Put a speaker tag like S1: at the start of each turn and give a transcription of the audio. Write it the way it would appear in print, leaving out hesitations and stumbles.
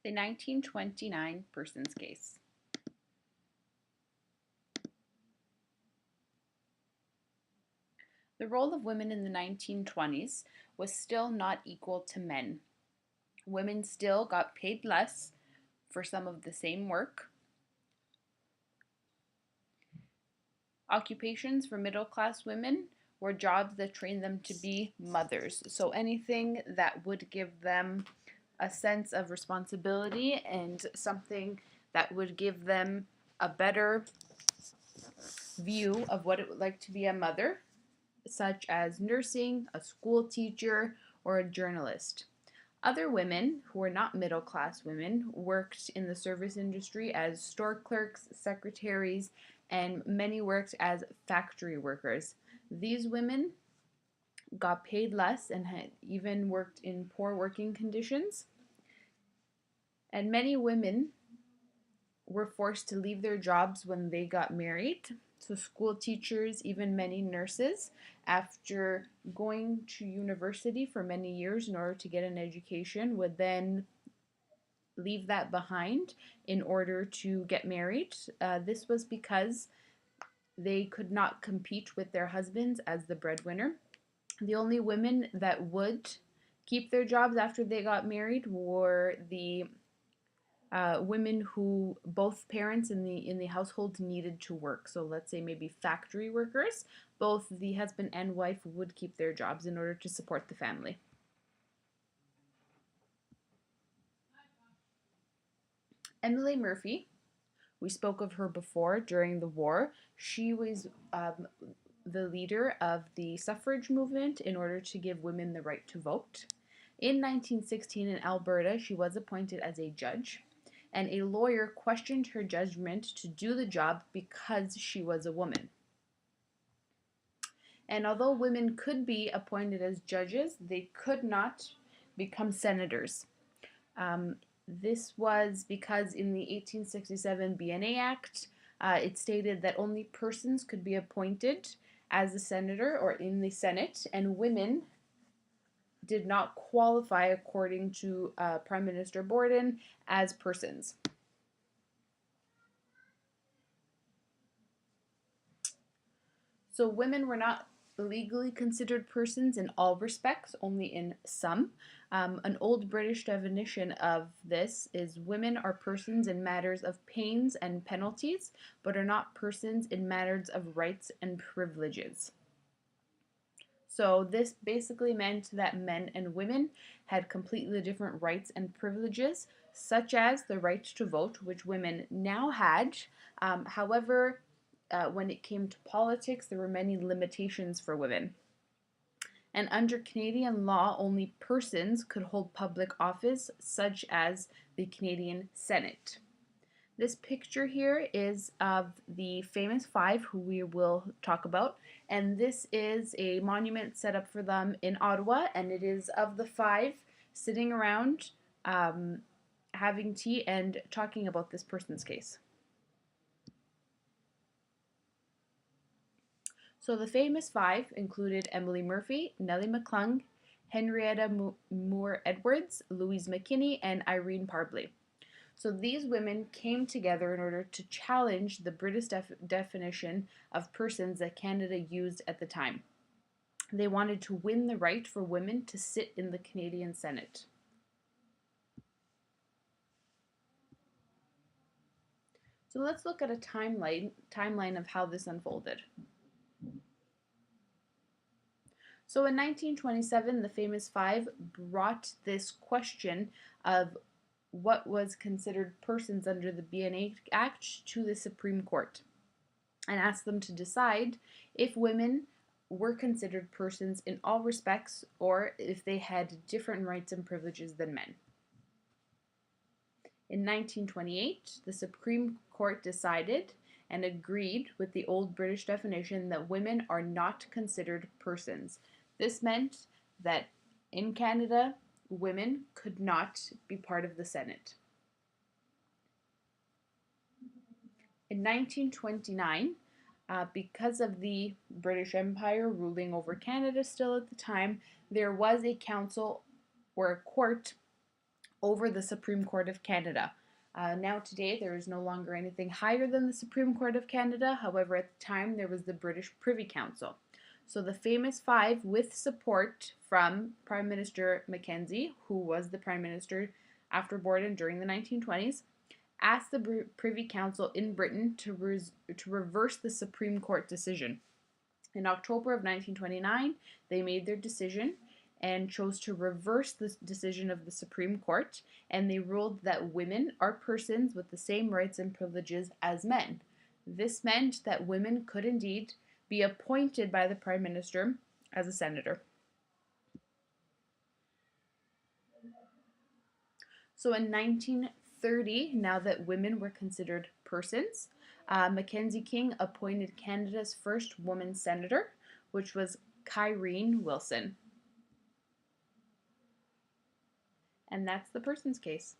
S1: The 1929 Persons Case. The role of women in the 1920s was still not equal to men. Women still got paid less for some of the same work. Occupations for middle class women were jobs that trained them to be mothers. So anything that would give them a sense of responsibility and something that would give them a better view of what it would like to be a mother, such as nursing, a school teacher, or a journalist. Other women, who were not middle class women, worked in the service industry as store clerks, secretaries, and many worked as factory workers. These women got paid less and had even worked in poor working conditions. And many women were forced to leave their jobs when they got married. So, school teachers, even many nurses, after going to university for many years in order to get an education, would then leave that behind in order to get married. This was because they could not compete with their husbands as the breadwinner. The only women that would keep their jobs after they got married were the women who both parents in the household needed to work. So let's say maybe factory workers. Both the husband and wife would keep their jobs in order to support the family. Emily Murphy, we spoke of her before during the war. She was the leader of the suffrage movement in order to give women the right to vote. In 1916 in Alberta, she was appointed as a judge, and a lawyer questioned her judgment to do the job because she was a woman. And although women could be appointed as judges, they could not become senators. This was because in the 1867 BNA Act, it stated that only persons could be appointed as a senator or in the Senate, and women did not qualify, according to Prime Minister Borden, as persons. So women were not legally considered persons in all respects, only in some. An old British definition of this is women are persons in matters of pains and penalties, but are not persons in matters of rights and privileges. So this basically meant that men and women had completely different rights and privileges, such as the right to vote, which women now had. However, when it came to politics, there were many limitations for women. And under Canadian law, only persons could hold public office, such as the Canadian Senate. This picture here is of the famous five who we will talk about, and this is a monument set up for them in Ottawa, and it is of the five sitting around having tea and talking about this person's case. So the famous five included Emily Murphy, Nellie McClung, Henrietta Moore Edwards, Louise McKinney, and Irene Parbley. So these women came together in order to challenge the British definition of persons that Canada used at the time. They wanted to win the right for women to sit in the Canadian Senate. So let's look at a timeline of how this unfolded. So in 1927, the famous five brought this question of what was considered persons under the BNA Act to the Supreme Court and asked them to decide if women were considered persons in all respects or if they had different rights and privileges than men. In 1928, the Supreme Court decided and agreed with the old British definition that women are not considered persons. This meant that in Canada, women could not be part of the Senate. In 1929, because of the British Empire ruling over Canada still at the time, there was a council or a court over the Supreme Court of Canada. Now today there is no longer anything higher than the Supreme Court of Canada. However, at the time there was the British Privy Council. So the famous five, with support from Prime Minister Mackenzie, who was the Prime Minister after Borden during the 1920s, asked the Privy Council in Britain to reverse the Supreme Court decision. In October of 1929, they made their decision and chose to reverse the decision of the Supreme Court, and they ruled that women are persons with the same rights and privileges as men. This meant that women could indeed be appointed by the Prime Minister as a senator. So in 1930, now that women were considered persons, Mackenzie King appointed Canada's first woman senator, which was Kyrene Wilson. And that's the persons case.